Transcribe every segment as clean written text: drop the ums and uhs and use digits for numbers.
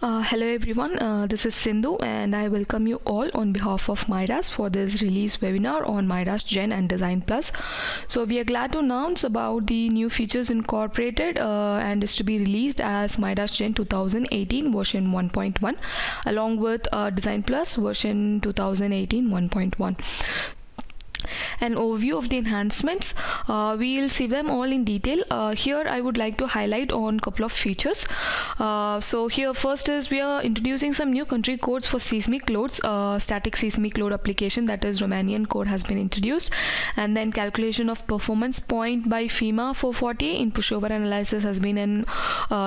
Hello everyone, this is Sindhu and I welcome you all on behalf of Midas for this release webinar on Midas Gen and Design Plus. So we are glad to announce about the new features incorporated and is to be released as Midas Gen 2018 version 1.1 along with Design Plus version 2018 1.1. An overview of the enhancements. We'll see them all in detail. Here I would like to highlight on a couple of features. So here first is we are introducing some new country codes for seismic loads. Static seismic load application, that is Romanian code, has been introduced, and then calculation of performance point by FEMA 440 in pushover analysis has been an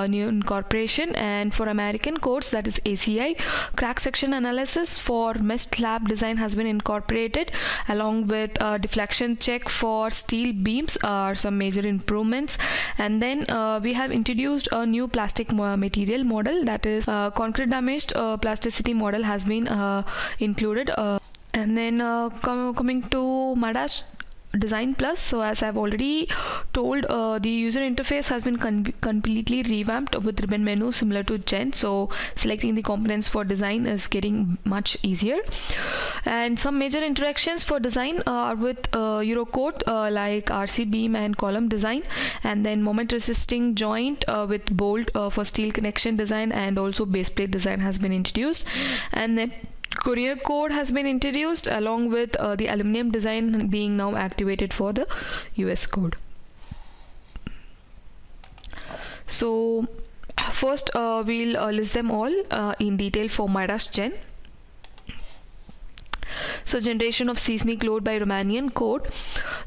new incorporation. And for American codes, that is ACI, crack section analysis for mesh slab design has been incorporated along with deflection check for steel beams are some major improvements. And then we have introduced a new plastic material model, that is concrete damaged plasticity model has been included. And then coming to Midas Design Plus, so as I've already told, the user interface has been completely revamped with ribbon menu similar to Gen, so selecting the components for design is getting much easier. And some major interactions for design are with Eurocode like RC beam and column design, and then moment resisting joint with bolt for steel connection design, and also base plate design has been introduced. And then courier code has been introduced along with the aluminum design being now activated for the US code. So first we'll list them all in detail for Midas Gen. So generation of seismic load by Romanian code.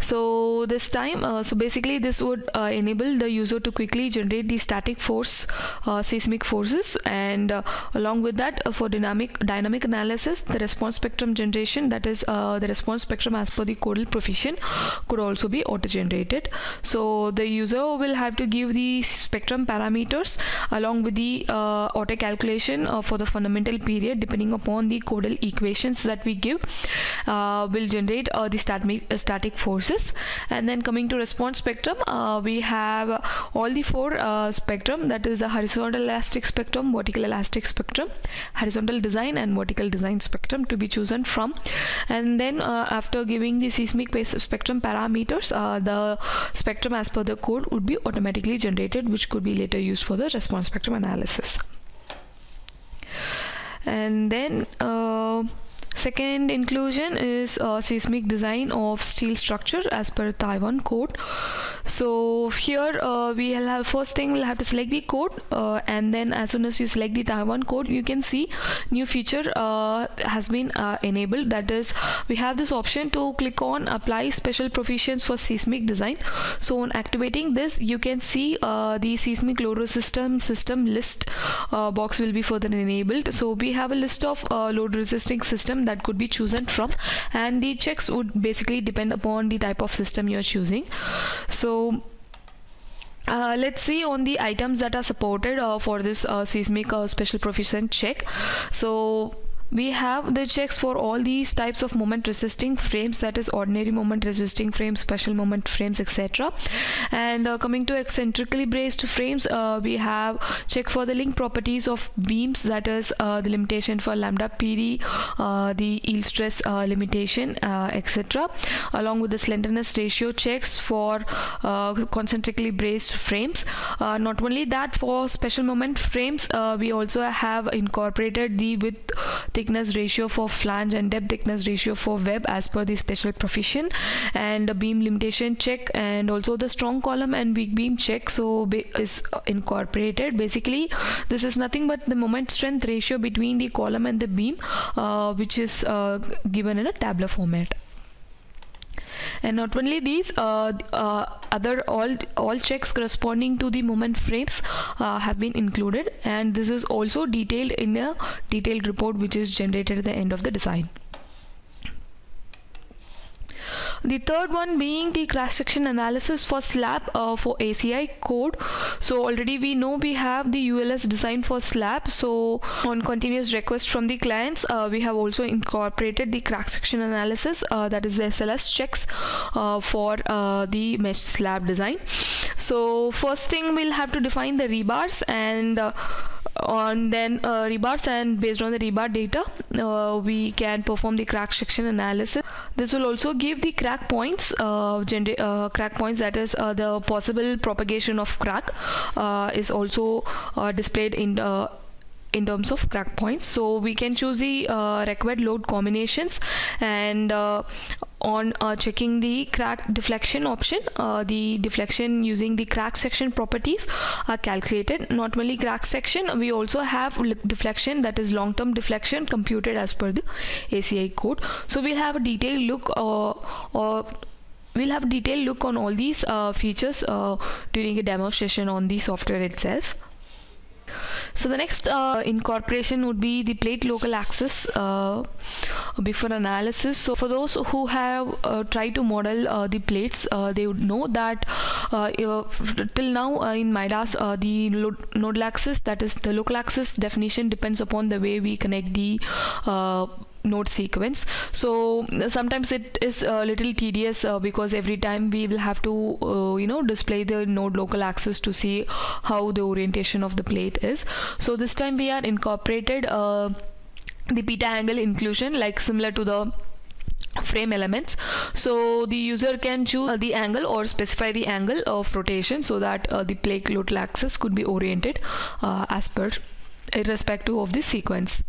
So this time, so basically this would enable the user to quickly generate the static force, seismic forces, and along with that for dynamic analysis, the response spectrum generation, that is the response spectrum as per the codal provision, could also be auto-generated. So the user will have to give the spectrum parameters along with the auto calculation for the fundamental period depending upon the codal equations that we give. Will generate the static forces. And then coming to response spectrum, we have all the four spectrum, that is the horizontal elastic spectrum, vertical elastic spectrum, horizontal design and vertical design spectrum to be chosen from. And then after giving the seismic spectrum parameters, the spectrum as per the code would be automatically generated, which could be later used for the response spectrum analysis. And then second inclusion is seismic design of steel structure as per Taiwan code. So here we'll have, first thing we'll have to select the code, and then as soon as you select the Taiwan code, you can see new feature has been enabled, that is we have this option to click on apply special provisions for seismic design. So on activating this, you can see the seismic load resistance system list box will be further enabled. So we have a list of load resisting system that could be chosen from, and the checks would basically depend upon the type of system you are choosing. So let's see on the items that are supported for this seismic special provision check. So we have the checks for all these types of moment resisting frames, that is ordinary moment resisting frames, special moment frames, etc. And coming to eccentrically braced frames, we have check for the link properties of beams, that is the limitation for lambda PD, the yield stress limitation, etc. along with the slenderness ratio checks for concentrically braced frames. Not only that, for special moment frames we also have incorporated the width thickness ratio for flange and depth thickness ratio for web as per the special provision, and a beam limitation check, and also the strong column and weak beam check so is incorporated. Basically this is nothing but the moment strength ratio between the column and the beam, which is given in a tabular format. And not only these, other all checks corresponding to the moment frames have been included, and this is also detailed in a detailed report which is generated at the end of the design. The third one being the cross-section analysis for slab for ACI code. So already we know we have the ULS design for slab. So on continuous request from the clients, we have also incorporated the cross-section analysis, that is the SLS checks for the mesh slab design. So first thing, we'll have to define the rebars, and on then rebars, and based on the rebar data we can perform the crack section analysis. This will also give the crack points, crack points, that is the possible propagation of crack is also displayed in terms of crack points. So we can choose the required load combinations, and on checking the crack deflection option, the deflection using the crack section properties are calculated. Not only crack section, we also have deflection, that is long-term deflection, computed as per the ACI code. So we'll have a detailed look we'll have a detailed look on all these features during a demonstration on the software itself. So the next incorporation would be the plate local access before analysis. So for those who have tried to model the plates, they would know that till now in Midas the nodal axis, that is the local axis definition, depends upon the way we connect the node sequence. So sometimes it is a little tedious because every time we will have to display the node local axis to see how the orientation of the plate is. So this time we are incorporated the beta angle inclusion, like similar to the frame elements. So the user can choose the angle or specify the angle of rotation so that the plate local axis could be oriented as per, irrespective of the sequence.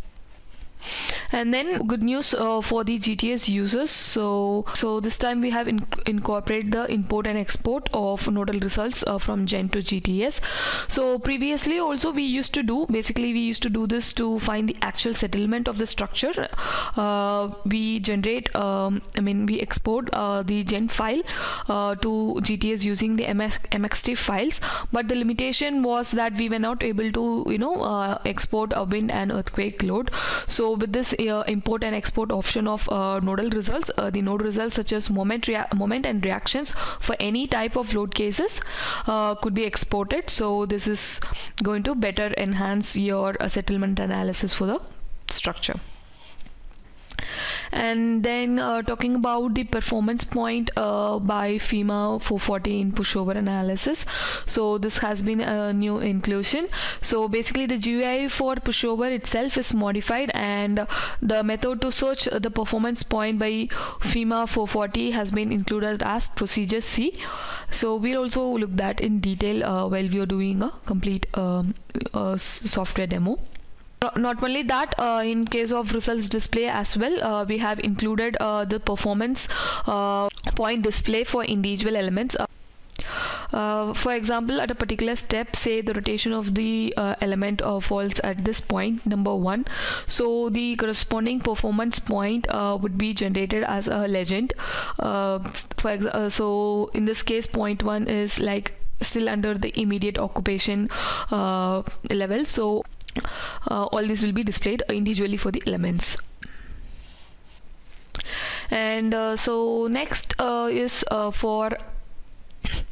And then good news for the GTS users. So this time we have incorporated the import and export of nodal results from Gen to GTS. So previously also we used to do this to find the actual settlement of the structure. We generate we export the Gen file to GTS using the MXT files, but the limitation was that we were not able to export a wind and earthquake load. So with this import and export option of nodal results, the node results such as moment and reactions for any type of load cases could be exported. So this is going to better enhance your settlement analysis for the structure. And then talking about the performance point by FEMA 440 in pushover analysis. So this has been a new inclusion. So basically the GUI for pushover itself is modified, and the method to search the performance point by FEMA 440 has been included as procedure C. So we'll also look that in detail while we are doing a complete software demo. Not only that, in case of results display as well, we have included the performance point display for individual elements. For example, at a particular step, say the rotation of the element falls at this point, number 1. So the corresponding performance point would be generated as a legend. So in this case, point 1 is like still under the immediate occupation level. So all this will be displayed individually for the elements. And so next is for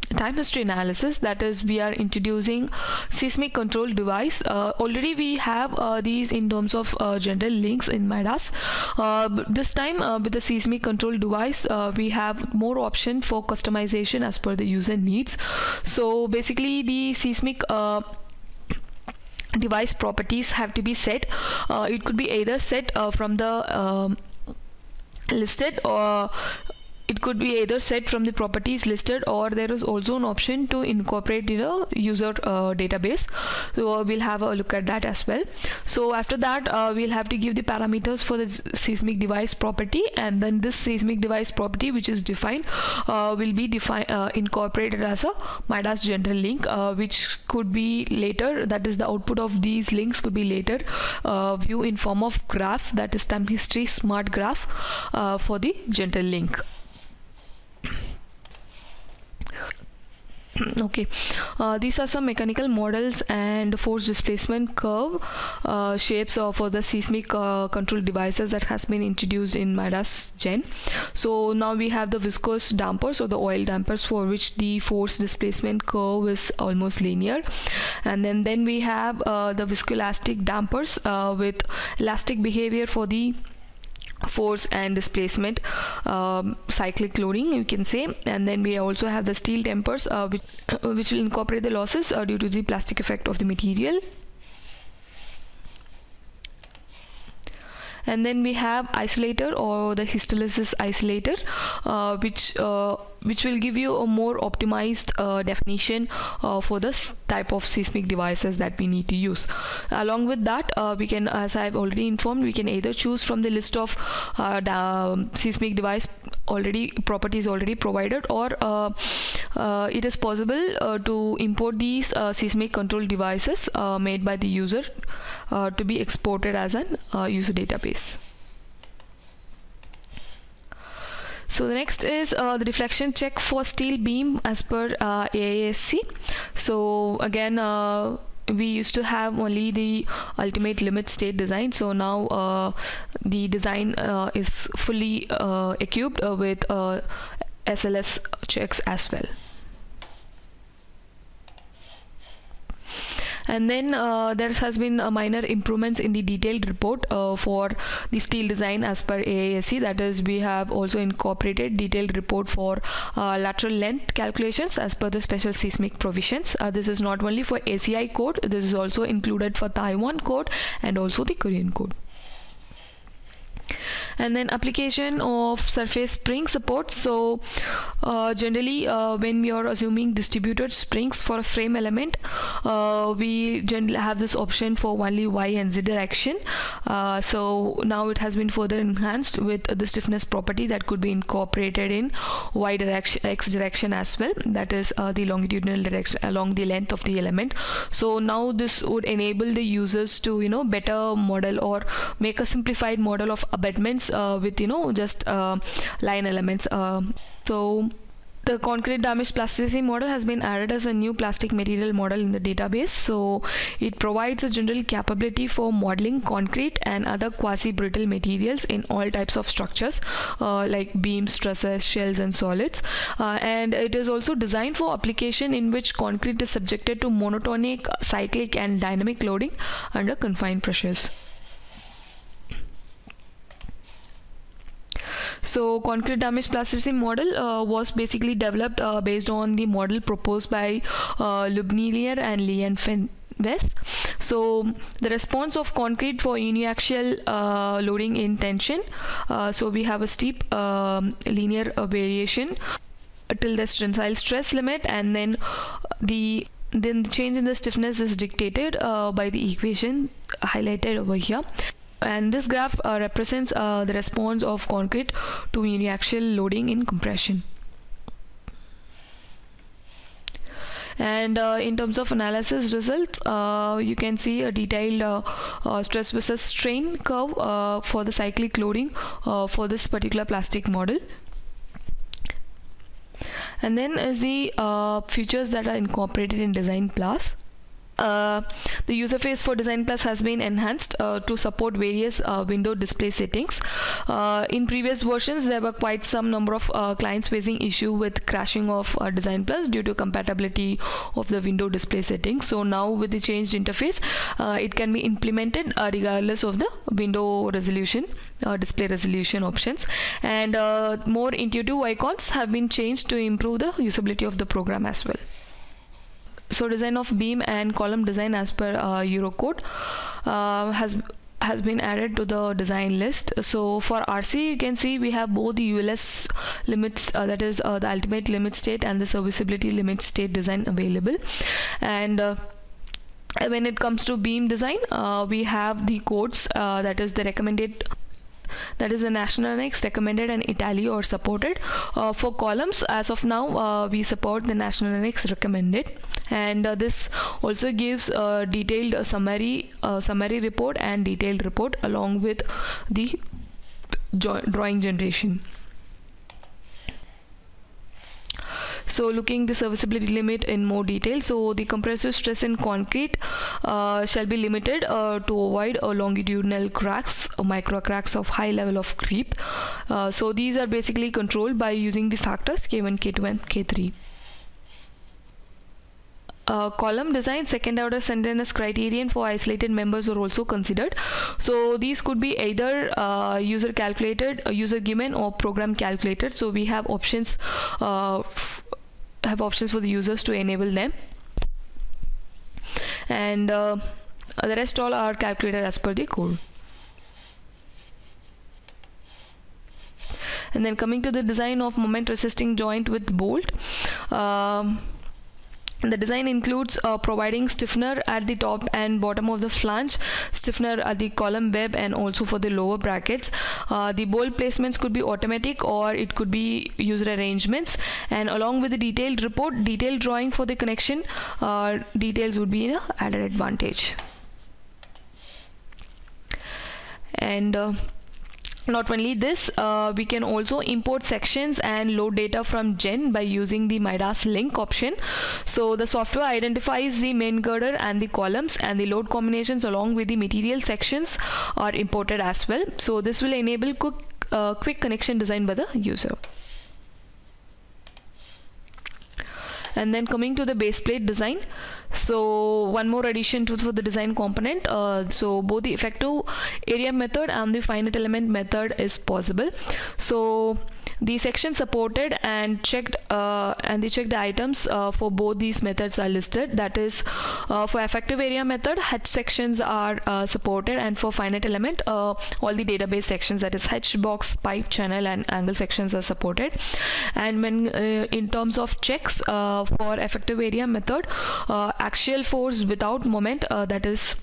time history analysis, that is we are introducing seismic control device. Already we have these in terms of general links in Midas. This time with the seismic control device we have more option for customization as per the user needs. So basically the seismic device properties have to be set. It could be either set from the listed, or it could be either set from the properties listed, or there is also an option to incorporate in a user database. So we'll have a look at that as well. So after that we'll have to give the parameters for the seismic device property, and then this seismic device property which is defined will be incorporated as a Midas general link, which could be later, that is the output of these links could be later view in form of graph, that is time history smart graph for the general link. Okay, these are some mechanical models and force displacement curve shapes for the seismic control devices that has been introduced in Midas Gen. So now we have the viscous dampers, or the oil dampers, for which the force displacement curve is almost linear, and then we have the viscoelastic dampers with elastic behavior for the force and displacement cyclic loading, you can say. And then we also have the steel dampers which will incorporate the losses due to the plastic effect of the material. And then we have isolator or the hysteresis isolator, which will give you a more optimized definition for this type of seismic devices that we need to use. Along with that, we can, as I've already informed, we can either choose from the list of seismic device properties already provided, or it is possible to import these seismic control devices made by the user to be exported as an user database. So the next is the deflection check for steel beam as per AISC. So again, we used to have only the ultimate limit state design. So now the design is fully equipped with SLS checks as well. And then there has been minor improvements in the detailed report for the steel design as per AISC. That is, we have also incorporated detailed report for lateral length calculations as per the special seismic provisions. This is not only for ACI code, this is also included for Taiwan code and also the Korean code. And then application of surface spring support. So generally when we are assuming distributed springs for a frame element, we generally have this option for only Y and Z direction. So now it has been further enhanced with the stiffness property that could be incorporated in Y direction, X direction as well. That is the longitudinal direction along the length of the element. So now this would enable the users to better model or make a simplified model of abutments with just line elements. So the concrete damage plasticity model has been added as a new plastic material model in the database. So it provides a general capability for modeling concrete and other quasi-brittle materials in all types of structures like beams, trusses, shells and solids. And it is also designed for application in which concrete is subjected to monotonic, cyclic and dynamic loading under confined pressures. So concrete damage plasticity model was basically developed based on the model proposed by Lubnilier and Lee and West. So the response of concrete for uniaxial loading in tension. So we have a steep linear variation till the tensile stress limit, and then the change in the stiffness is dictated by the equation highlighted over here. And this graph represents the response of concrete to uniaxial loading in compression. And in terms of analysis results, you can see a detailed stress versus strain curve for the cyclic loading for this particular plastic model. And then is the features that are incorporated in Design Plus. The user face for Design Plus has been enhanced to support various window display settings. In previous versions, there were quite some number of clients facing issue with crashing of Design Plus due to compatibility of the window display settings. So now with the changed interface, it can be implemented regardless of the window resolution, display resolution options. And more intuitive icons have been changed to improve the usability of the program as well. So design of beam and column design as per Eurocode has been added to the design list. So for RC, you can see we have both the ULS limits, that is the ultimate limit state and the serviceability limit state design available. And when it comes to beam design, we have the codes, that is the recommended, that is the national annex, recommended and Italy or supported. For columns, as of now, we support the national annex, recommended. And this also gives a detailed summary report and detailed report along with the drawing generation. So looking the serviceability limit in more detail, so the compressive stress in concrete shall be limited to avoid longitudinal cracks or micro cracks of high level of creep. So these are basically controlled by using the factors K1, K2 and K3. Column design, second order slenderness criterion for isolated members are also considered. So these could be either user calculated, user given or program calculated. So we have options for the users to enable them, and the rest all are calculated as per the code. And then coming to the design of moment resisting joint with bolt. The design includes providing stiffener at the top and bottom of the flange, stiffener at the column web, and also for the lower brackets. The bolt placements could be automatic or it could be user arrangements, and along with the detailed report, detailed drawing for the connection details would be an added advantage. And not only this, we can also import sections and load data from Gen by using the Midas link option. So the software identifies the main girder and the columns, and the load combinations along with the material sections are imported as well. So this will enable quick connection design by the user. And then coming to the base plate design, so one more addition for the design component. So both the effective area method and the finite element method is possible. So the sections supported and checked and the checked items for both these methods are listed. That is, for effective area method, H sections are supported, and for finite element, all the database sections, that is H, box, pipe, channel, and angle sections are supported. And when in terms of checks, for effective area method, axial force without moment, that is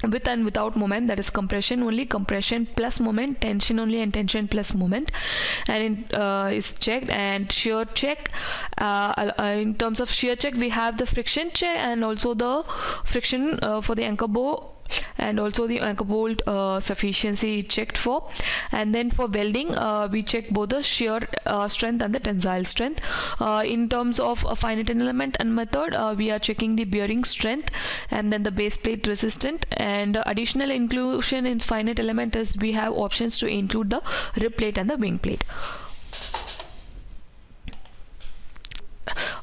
with and without moment, that is compression only, compression plus moment, tension only, and tension plus moment, and it is checked. And shear check, in terms of shear check, we have the friction check and also the friction for the anchor bolt, and also the anchor bolt sufficiency checked for. And then for welding, we check both the shear strength and the tensile strength. In terms of a finite element and method, we are checking the bearing strength and then the base plate resistant. And additional inclusion in finite element is we have options to include the rib plate and the wing plate.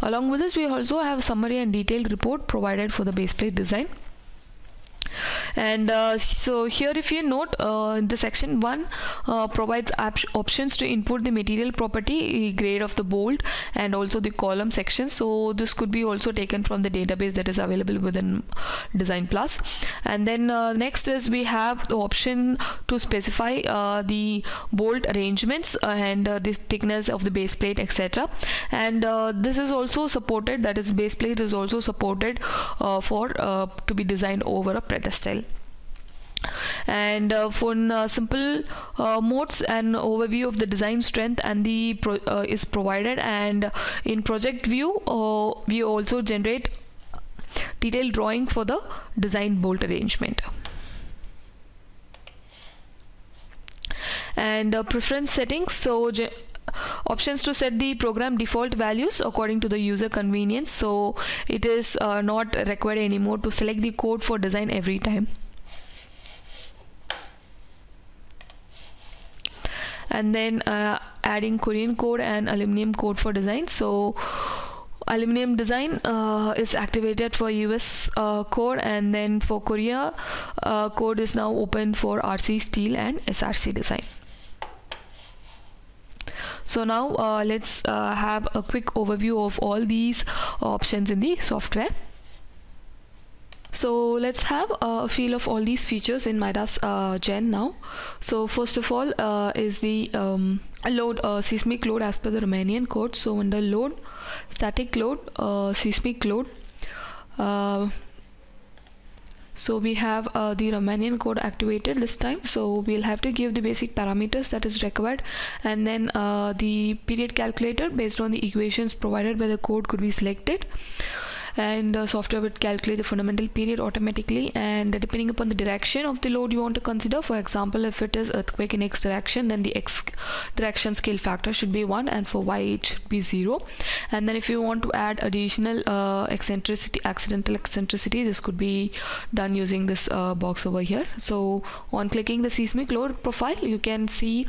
Along with this, we also have summary and detailed report provided for the base plate design. And so here, if you note, the section 1 provides options to input the material property, grade of the bolt, and also the column section. So this could be also taken from the database that is available within Design Plus. And then next is we have the option to specify the bolt arrangements and the thickness of the base plate, etc. And this is also supported, that is base plate is also supported for to be designed over a pedestal. And for simple modes, an overview of the design strength and the is provided. And in project view, we also generate detailed drawing for the design bolt arrangement. And preference settings, so options to set the program default values according to the user convenience. So it is not required anymore to select the code for design every time. And then adding Korean code and aluminum code for design. So aluminum design is activated for US code, and then for Korea, code is now open for RC steel and SRC design. So now let's have a quick overview of all these options in the software. So let's have a feel of all these features in Midas Gen now. So first of all is the load, seismic load as per the Romanian code. So under load, static load, seismic load. So we have the Romanian code activated this time. So we'll have to give the basic parameters that is required, and then the period calculator based on the equations provided by the code could be selected. And software would calculate the fundamental period automatically, and depending upon the direction of the load you want to consider. For example, if it is earthquake in X direction, then the X direction scale factor should be 1, and for Y it should be 0. And then if you want to add additional eccentricity, accidental eccentricity, this could be done using this box over here. So on clicking the seismic load profile, you can see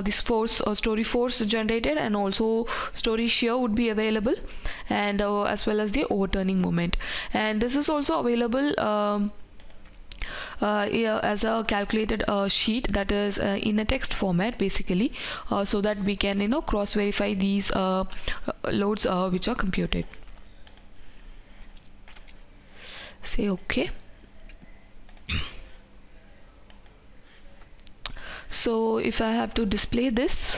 this force or story force generated, and also story shear would be available, and as well as the overturning moment. And this is also available as a calculated sheet, that is in a text format basically, so that we can cross verify these loads which are computed. Say okay. So if I have to display this,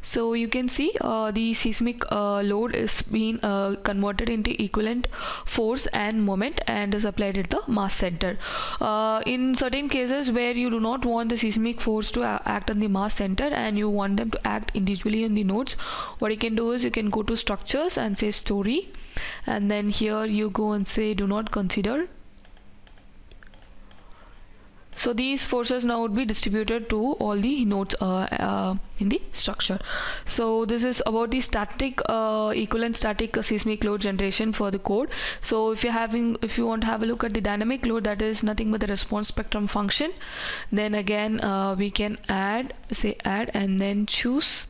So you can see the seismic load is being converted into equivalent force and moment and is applied at the mass center. In certain cases where you do not want the seismic force to act on the mass center and you want them to act individually on the nodes, what you can do is you can go to structures and say story, and then here you go and say do not consider. So these forces now would be distributed to all the nodes in the structure. So this is about the static equivalent static seismic load generation for the code. So if you want to have a look at the dynamic load, that is nothing but the response spectrum function. Then again we can add and then choose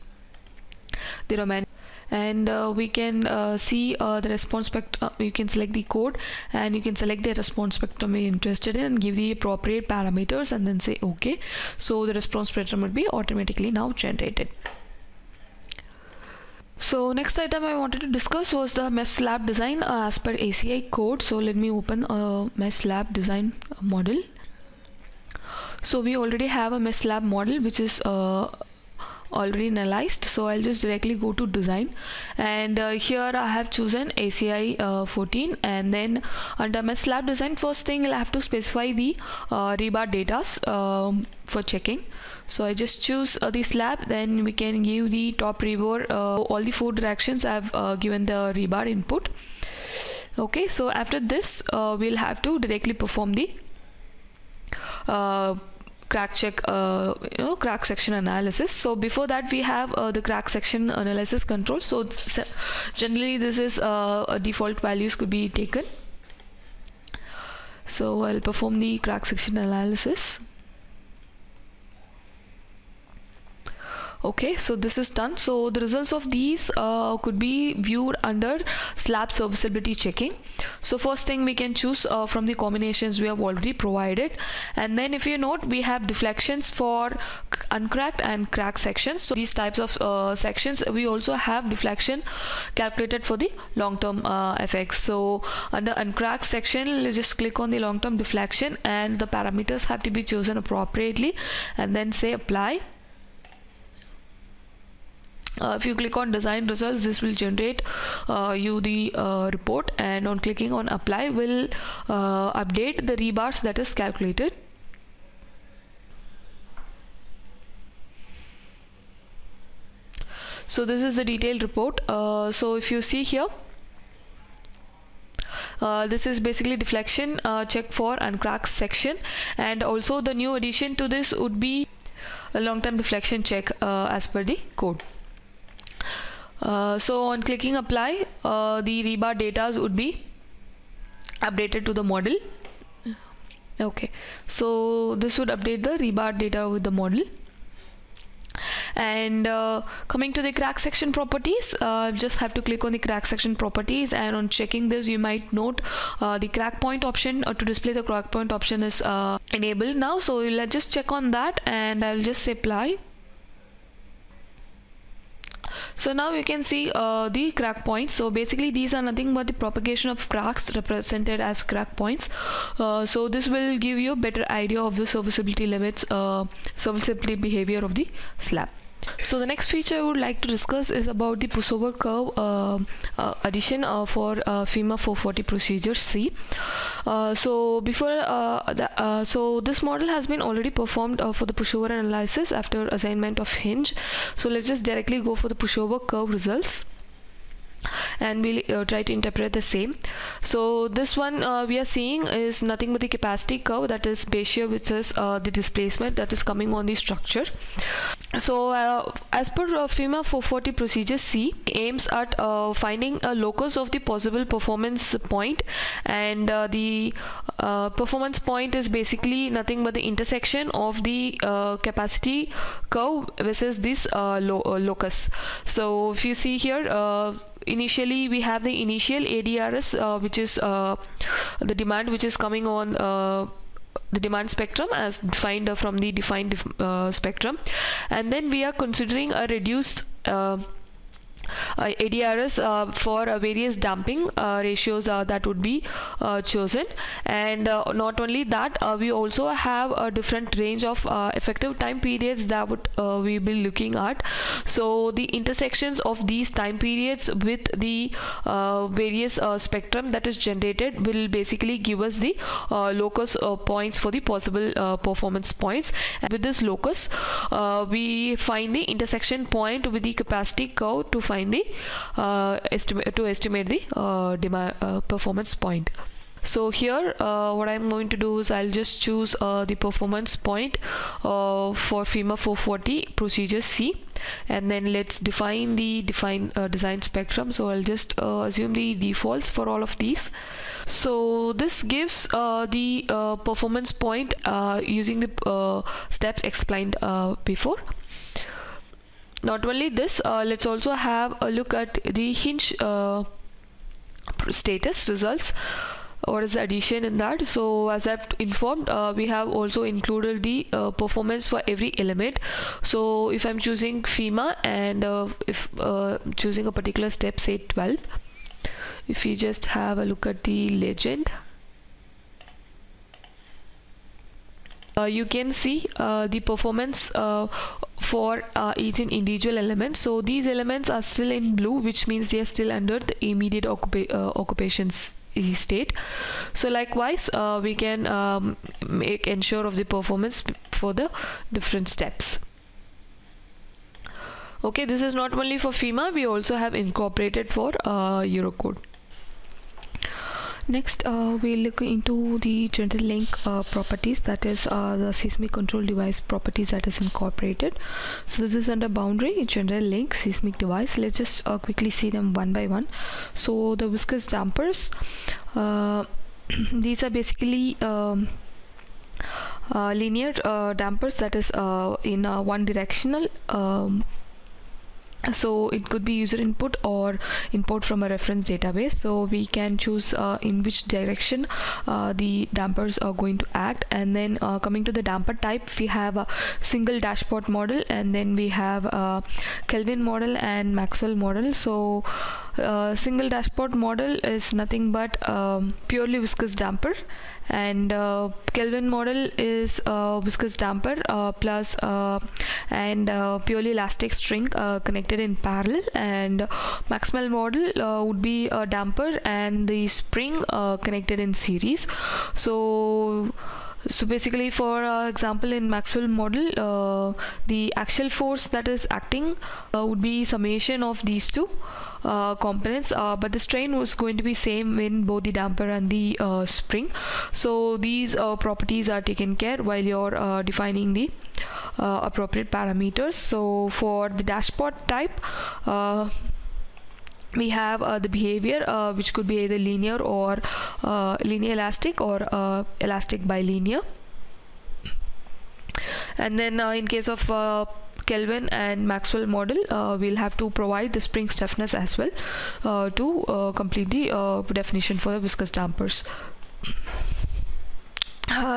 the remaining, and we can see the response spectrum. You can select the code and you can select the response spectrum you're interested in and give the appropriate parameters and then say OK. So the response spectrum will be automatically now generated. So next item I wanted to discuss was the mesh slab design as per ACI code. So let me open a mesh slab design model. So we already have a mesh slab model which is already analyzed, so I'll just directly go to design, and here I have chosen ACI 14, and then under my slab design, first thing I'll have to specify the rebar data for checking. So I just choose the slab, then we can give the top rebar all the 4 directions. I've given the rebar input. Okay, so after this we'll have to directly perform the crack check, crack section analysis. So before that we have the crack section analysis control. So generally this is a default values could be taken. So I'll perform the crack section analysis. Okay, so this is done. So the results of these could be viewed under slab serviceability checking. So first thing we can choose from the combinations we have already provided, and then if you note we have deflections for uncracked and cracked sections. So these types of sections, we also have deflection calculated for the long-term effects. So under uncracked section, let's just click on the long-term deflection and the parameters have to be chosen appropriately and then say apply. If you click on design results, this will generate you the report, and on clicking on apply will update the rebars that is calculated. So this is the detailed report. So if you see here, this is basically deflection check for uncracked section, and also the new addition to this would be a long-term deflection check as per the code. So on clicking apply, the rebar data would be updated to the model. Okay, so this would update the rebar data with the model. And coming to the crack section properties, just have to click on the crack section properties, and on checking this you might note the crack point option to display the crack point option is enabled now. So let's just check on that and I'll just say apply. So now you can see the crack points. So basically these are nothing but the propagation of cracks represented as crack points. So this will give you a better idea of the serviceability limits, serviceability behavior of the slab. So the next feature I would like to discuss is about the pushover curve addition for FEMA 440 procedure C. So before so this model has been already performed for the pushover analysis after assignment of hinge. So let's just directly go for the pushover curve results, and we'll try to interpret the same. So this one we are seeing is nothing but the capacity curve, that is ratio, which is the displacement that is coming on the structure. So as per FEMA 440 procedure C aims at finding a locus of the possible performance point, and the performance point is basically nothing but the intersection of the capacity curve versus this locus. So if you see here, initially we have the initial ADRS which is the demand which is coming on the demand spectrum as defined from the defined spectrum, and then we are considering a reduced ADRS for various damping ratios that would be chosen. And not only that, we also have a different range of effective time periods that would we will be looking at. So the intersections of these time periods with the various spectrum that is generated will basically give us the locus points for the possible performance points. And with this locus, we find the intersection point with the capacity curve to find the estimate the performance point. So here what I'm going to do is I'll just choose the performance point for FEMA 440 procedure C, and then let's define the design spectrum. So I'll just assume the defaults for all of these. So this gives the performance point using the steps explained before. Not only this, let's also have a look at the hinge status results. What is the addition in that? So as I've informed, we have also included the performance for every element. So if I'm choosing FEMA and if choosing a particular step, say 12, if you just have a look at the legend, you can see the performance for each individual element. So these elements are still in blue, which means they are still under the immediate occupations state. So likewise, we can make ensure of the performance for the different steps. Okay, this is not only for FEMA, we also have incorporated for Eurocode. Next, we'll look into the general link properties, that is the seismic control device properties that is incorporated. So this is under boundary, general link, seismic device. Let's just quickly see them one by one. So the viscous dampers, these are basically linear dampers, that is in one directional. So it could be user input or import from a reference database. So we can choose in which direction the dampers are going to act. And then coming to the damper type, we have a single dashpot model, and then we have a Kelvin model and Maxwell model. So single dashpot model is nothing but purely viscous damper, and Kelvin model is viscous damper plus and purely elastic string connected in parallel, and Maxwell model would be a damper and the spring connected in series. So basically, for example, in Maxwell model, the axial force that is acting would be summation of these two components, but the strain was going to be same in both the damper and the spring. So these properties are taken care while you're defining the appropriate parameters. So for the dashpot type, we have the behavior which could be either linear or linear elastic or elastic bilinear. And then in case of Kelvin and Maxwell model, we'll have to provide the spring stiffness as well to complete the definition for the viscous dampers.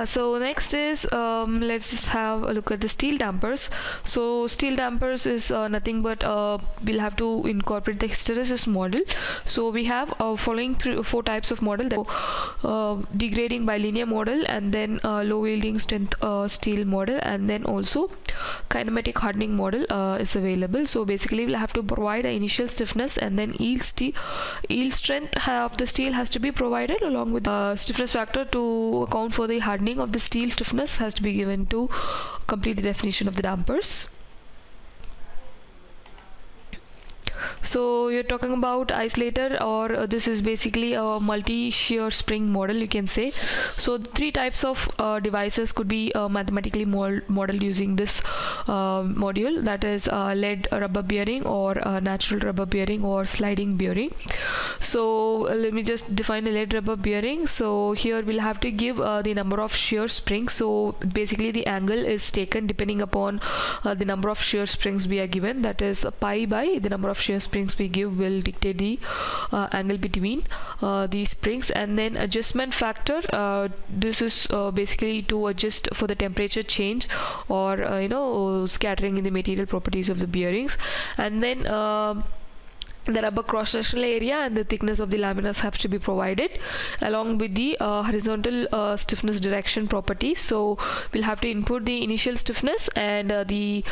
So next is let's just have a look at the steel dampers. So steel dampers is nothing but we'll have to incorporate the hysteresis model. So we have following four types of model: that degrading bilinear model, and then low yielding strength steel model, and then also kinematic hardening model is available. So basically we'll have to provide an initial stiffness, and then yield strength of the steel has to be provided along with the stiffness factor to account for the hardening of the steel stiffness has to be given to complete the definition of the dampers. So you're talking about isolator, or this is basically a multi-shear spring model, you can say. So three types of devices could be mathematically modeled using this module, that is lead rubber bearing, or natural rubber bearing, or sliding bearing. So let me just define a lead rubber bearing. So here we'll have to give the number of shear springs. So basically the angle is taken depending upon the number of shear springs we are given, that is pi by the number of shear springs we give will dictate the angle between these springs. And then adjustment factor, this is basically to adjust for the temperature change or scattering in the material properties of the bearings. And then the rubber cross-sectional area and the thickness of the laminas have to be provided, along with the horizontal stiffness direction properties. So we'll have to input the initial stiffness and the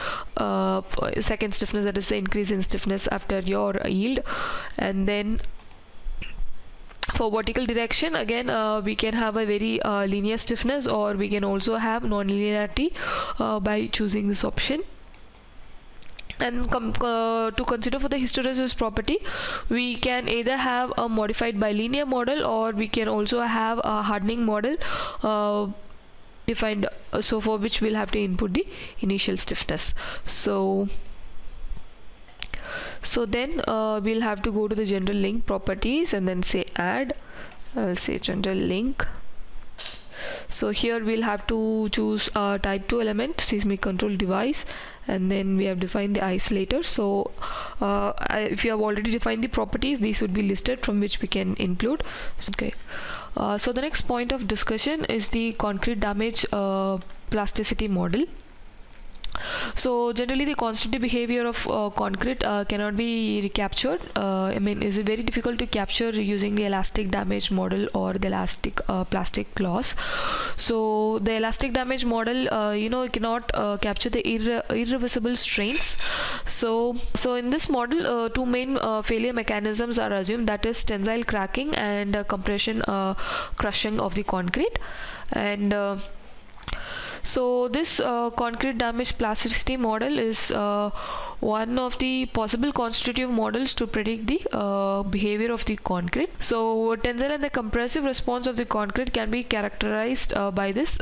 second stiffness, that is the increase in stiffness after your yield. And then for vertical direction, again we can have a very linear stiffness, or we can also have non-linearity by choosing this option. And to consider for the hysteresis property, we can either have a modified bilinear model, or we can also have a hardening model defined, so for which we'll have to input the initial stiffness. So then we'll have to go to the general link properties and then say add. I'll say general link. So here we'll have to choose type 2 element, seismic control device, and then we have defined the isolator. So if you have already defined the properties, these would be listed from which we can include. Okay. So the next point of discussion is the concrete damage plasticity model. So generally the constitutive behavior of concrete cannot be recaptured. I mean, is very difficult to capture using the elastic damage model or the elastic plastic clause. So the elastic damage model cannot capture the irreversible strains. So in this model, two main failure mechanisms are assumed, that is tensile cracking and compression crushing of the concrete. And so this concrete damage plasticity model is one of the possible constitutive models to predict the behavior of the concrete. So tensile and the compressive response of the concrete can be characterized by this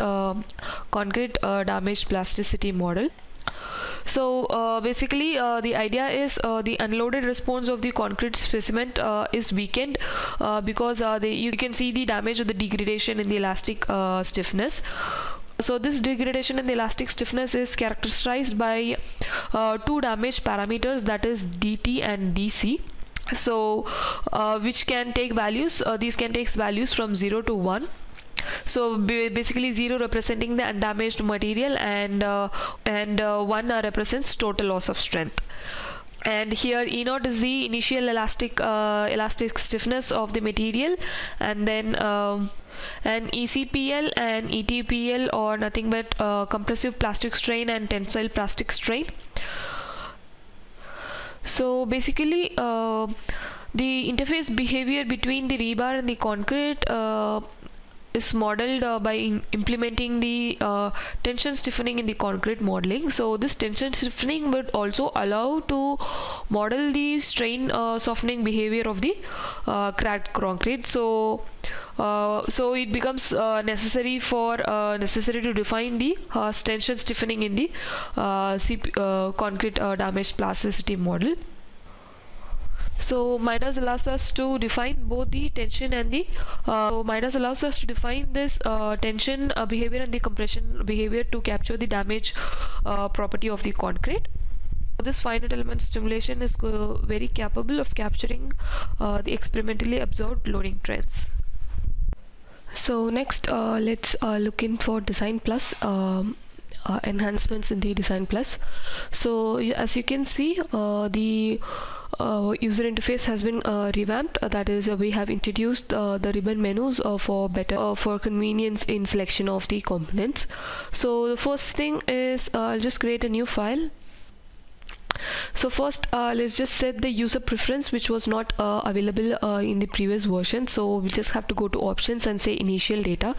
concrete damage plasticity model. So basically the idea is the unloaded response of the concrete specimen is weakened because you can see the damage or the degradation in the elastic stiffness. So this degradation in the elastic stiffness is characterized by two damage parameters, that is dt and dc. So which can take values, these can take values from 0 to 1. So basically 0 representing the undamaged material, and 1 represents total loss of strength. And here E0 is the initial elastic stiffness of the material, and then and ECPL and ETPL are nothing but compressive plastic strain and tensile plastic strain. So basically the interface behavior between the rebar and the concrete is modeled by implementing the tension stiffening in the concrete modeling. So this tension stiffening would also allow to model the strain softening behavior of the cracked concrete. So it becomes necessary to define the tension stiffening in the concrete damage plasticity model. So Midas allows us to define both the tension and the Midas allows us to define this tension behavior and the compression behavior to capture the damage property of the concrete. This finite element stimulation is very capable of capturing the experimentally observed loading trends. So next let's look in for Design Plus enhancements in the Design Plus. So as you can see, the user interface has been revamped. That is, we have introduced the ribbon menus for convenience in selection of the components. So the first thing is I'll just create a new file. So first let's just set the user preference, which was not available in the previous version. So we just have to go to options and say initial data.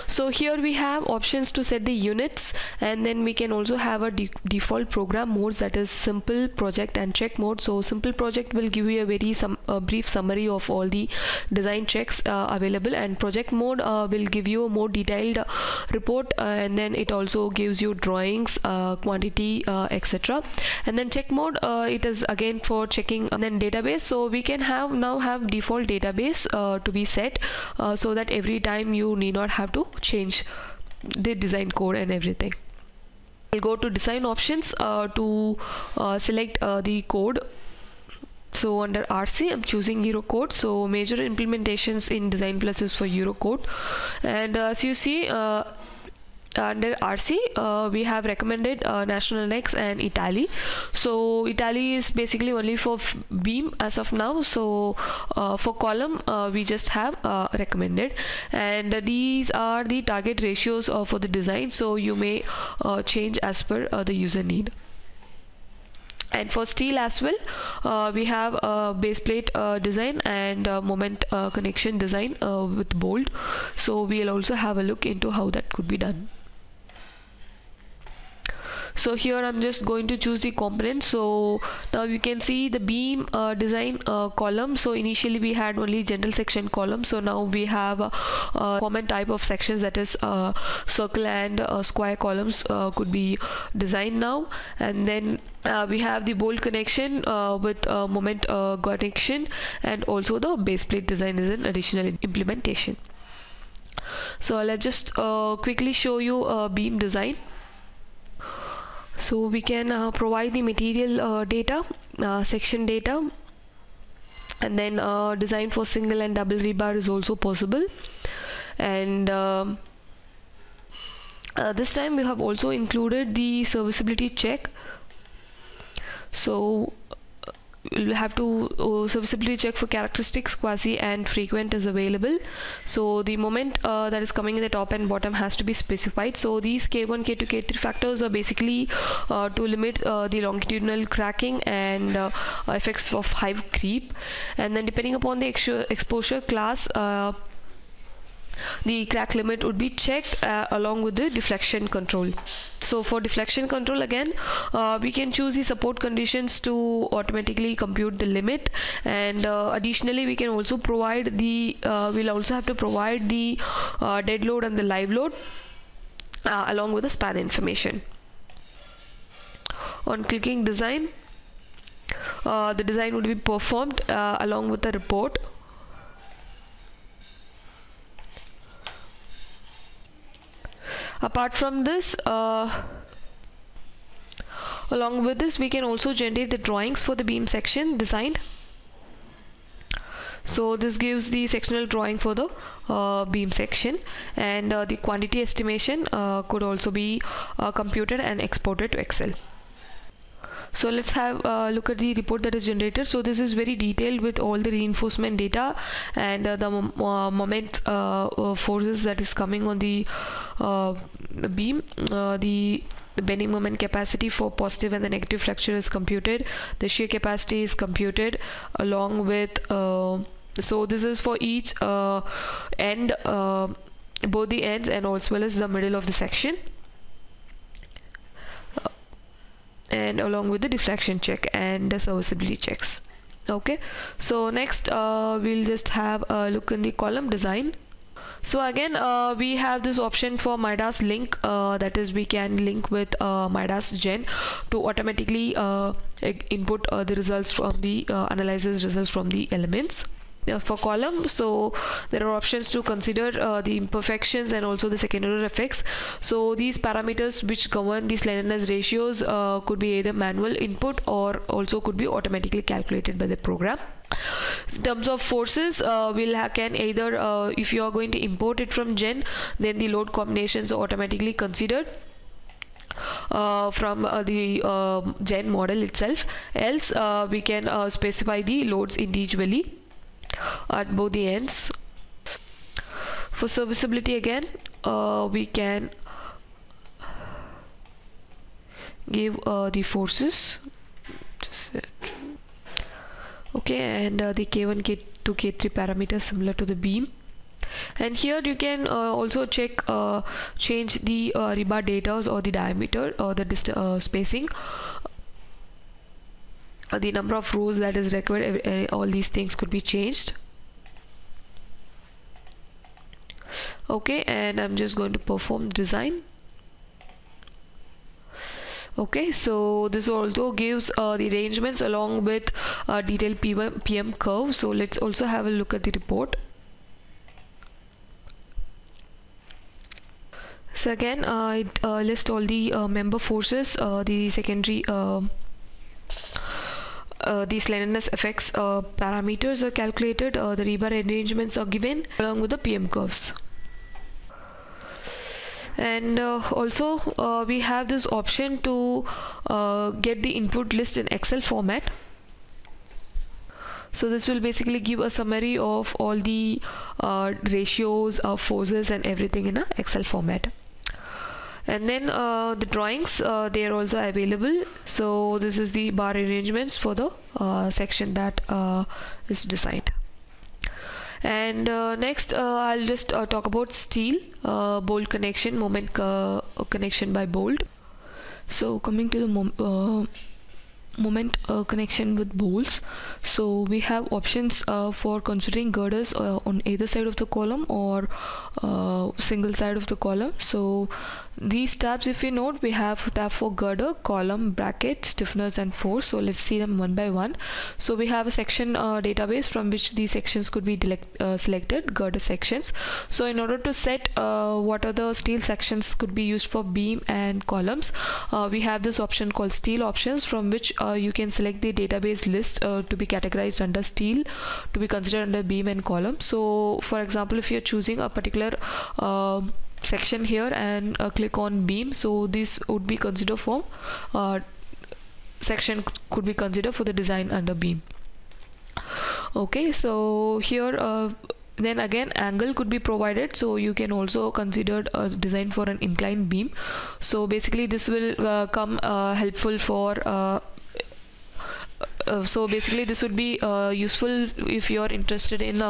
So here we have options to set the units, and then we can also have a default program modes, that is simple, project and check mode. So simple project will give you a very brief summary of all the design checks available, and project mode will give you a more detailed report, and then it also gives you drawings, quantity, etc. And then check mode, it is again for checking. And then database, so we can now have default database to be set, so that every time you need not have to change the design code and everything. I'll go to design options to select the code. So under RC I'm choosing Eurocode. So major implementations in Design Plus is for Eurocode, and as you see under RC we have recommended national index and Italy. So Italy is basically only for beam as of now. So for column we just have recommended, and these are the target ratios for the design, so you may change as per the user need. And for steel as well, we have base plate design and moment connection design with bolt. So we'll also have a look into how that could be done. So here I'm just going to choose the component. So now you can see the beam design column. So initially we had only general section column, so now we have common type of sections, that is circle and square columns could be designed now. And then we have the bolt connection with moment connection, and also the base plate design is an additional implementation. So let's just quickly show you beam design. So we can provide the material data, section data, and then design for single and double rebar is also possible. And this time we have also included the serviceability check. So we'll have to serviceability check for characteristics, quasi and frequent is available. So the moment that is coming in the top and bottom has to be specified. So these K1, K2, K3 factors are basically to limit the longitudinal cracking and effects of hive creep. And then depending upon the exposure class, the crack limit would be checked along with the deflection control. So for deflection control, again we can choose the support conditions to automatically compute the limit, and additionally we can also provide the we'll also have to provide the dead load and the live load along with the span information. On clicking design, the design would be performed along with the report. Apart from this, along with this, we can also generate the drawings for the beam section designed. So this gives the sectional drawing for the beam section, and the quantity estimation could also be computed and exported to Excel. So let's have a look at the report that is generated. So this is very detailed with all the reinforcement data and the moment forces that is coming on the beam. The bending moment capacity for positive and the negative flexure is computed. The shear capacity is computed along with so this is for each end, both the ends and as well as the middle of the section, and along with the deflection check and the serviceability checks. Okay, so next we'll just have a look in the column design. So again we have this option for Midas link, that is we can link with Midas Gen to automatically input the results from the analysis results from the elements. For column, so there are options to consider the imperfections and also the secondary effects. So these parameters which govern the slenderness ratios could be either manual input or also could be automatically calculated by the program. In terms of forces, can either if you are going to import it from Gen, then the load combinations are automatically considered from the Gen model itself. Else we can specify the loads individually at both the ends. For serviceability, again we can give the forces, okay, and the K1, K2, K3 parameters similar to the beam. And here you can also check change the rebar data or the diameter or the spacing, the number of rows that is required. All these things could be changed. Okay, and I'm just going to perform design. Okay, so this also gives the arrangements along with detailed PM curve. So let's also have a look at the report. So again it lists all the member forces, the secondary the slenderness effects parameters are calculated, the rebar arrangements are given along with the PM curves. And also we have this option to get the input list in Excel format. So this will basically give a summary of all the ratios, forces and everything in a Excel format. And then the drawings, they are also available. So this is the bar arrangements for the section that is designed. And next I'll just talk about steel, bolt connection, moment connection by bolt. So coming to the moment connection with bolts, so we have options for considering girders on either side of the column or single side of the column. So these tabs, if you note, we have tab for girder, column, bracket, stiffeners and force. So let's see them one by one. So we have a section database from which these sections could be selected, girder sections. So in order to set what are the steel sections could be used for beam and columns, we have this option called steel options, from which you can select the database list to be categorized under steel, to be considered under beam and column. So for example, if you're choosing a particular section here and click on beam, so this would be considered for section could be considered for the design under beam. Okay, so here then again angle could be provided, so you can also consider a design for an inclined beam. So basically this will come helpful for so basically this would be useful if you are interested in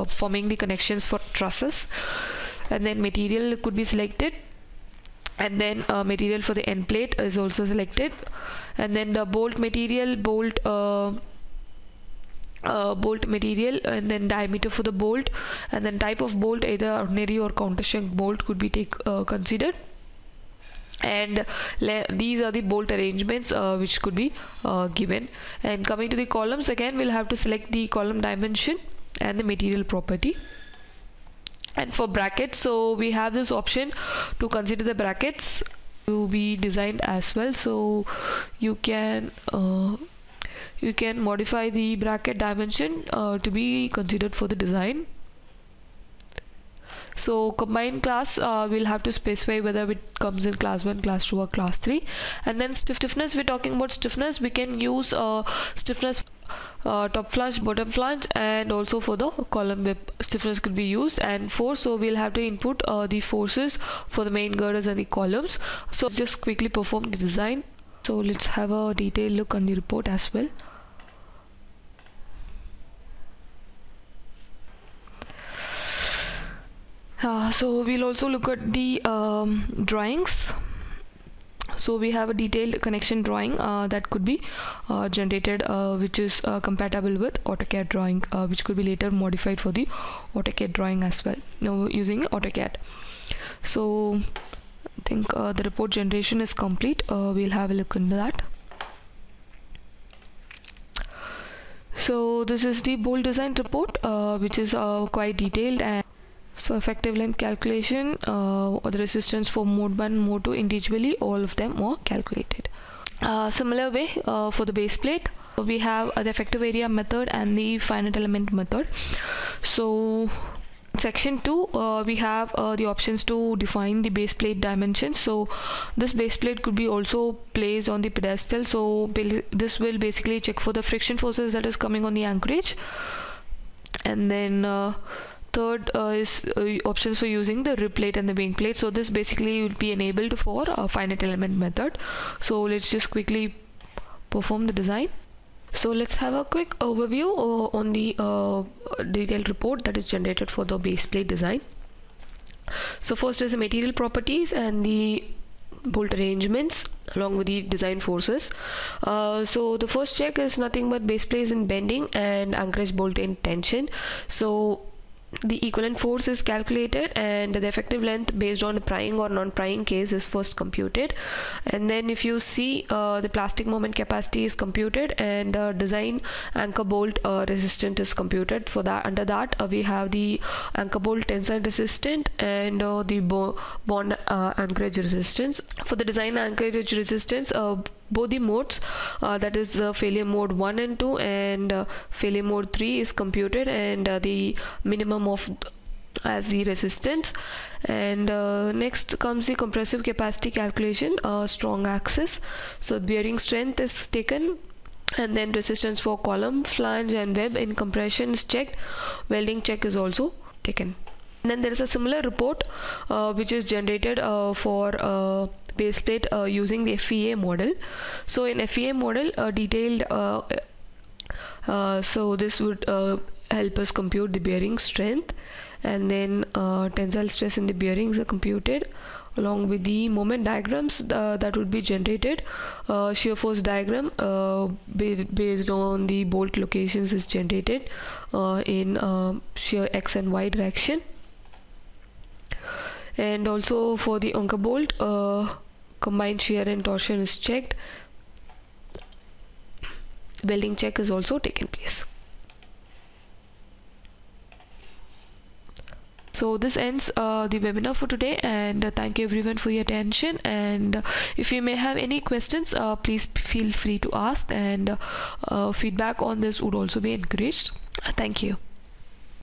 forming the connections for trusses. And then material could be selected, and then material for the end plate is also selected, and then the bolt material, bolt material, and then diameter for the bolt, and then type of bolt, either ordinary or countersunk bolt could be considered. And these are the bolt arrangements which could be given. And coming to the columns, again we'll have to select the column dimension and the material property. And for brackets, so we have this option to consider the brackets to be designed as well. So you can modify the bracket dimension to be considered for the design. So combined class, we'll have to specify whether it comes in class 1, class 2 or class 3. And then stiffness, we're talking about stiffness, we can use stiffness top flange, bottom flange, and also for the column web stiffness could be used. And force, so we'll have to input the forces for the main girders and the columns. So just quickly perform the design. So let's have a detailed look on the report as well. So we'll also look at the drawings. So we have a detailed connection drawing that could be generated, which is compatible with AutoCAD drawing, which could be later modified for the AutoCAD drawing as well, using AutoCAD. So I think the report generation is complete. We'll have a look into that. So this is the bolt design report, which is quite detailed. And so effective length calculation, or the resistance for mode 1, mode 2 individually, all of them are calculated. Similar way for the base plate, we have the effective area method and the finite element method. So section 2, we have the options to define the base plate dimensions. So this base plate could be also placed on the pedestal. So this will basically check for the friction forces that is coming on the anchorage. And then third is options for using the rib plate and the wing plate. So this basically will be enabled for a finite element method. So let's just quickly perform the design. So let's have a quick overview on the detailed report that is generated for the base plate design. So first is the material properties and the bolt arrangements along with the design forces. So the first check is nothing but base plate in bending and anchorage bolt in tension. So the equivalent force is calculated, and the effective length based on a prying or non-prying case is first computed. And then if you see, the plastic moment capacity is computed, and design anchor bolt resistant is computed. For that, under that we have the anchor bolt tensile resistant and the bond anchorage resistance. For the design anchorage resistance, both the modes, that is the failure mode 1 and 2 and failure mode 3 is computed, and the minimum of as the resistance. And next comes the compressive capacity calculation, strong axis. So bearing strength is taken, and then resistance for column, flange and web in compression is checked. Welding check is also taken. And then there is a similar report which is generated for base plate using the FEA model. So in FEA model, detailed so this would help us compute the bearing strength, and then tensile stress in the bearings are computed along with the moment diagrams that would be generated. Shear force diagram based on the bolt locations is generated in shear X and Y direction. And also for the anchor bolt, combined shear and torsion is checked. Welding check is also taken place. So this ends the webinar for today, and thank you everyone for your attention. And if you may have any questions, please feel free to ask, and feedback on this would also be encouraged. Thank you.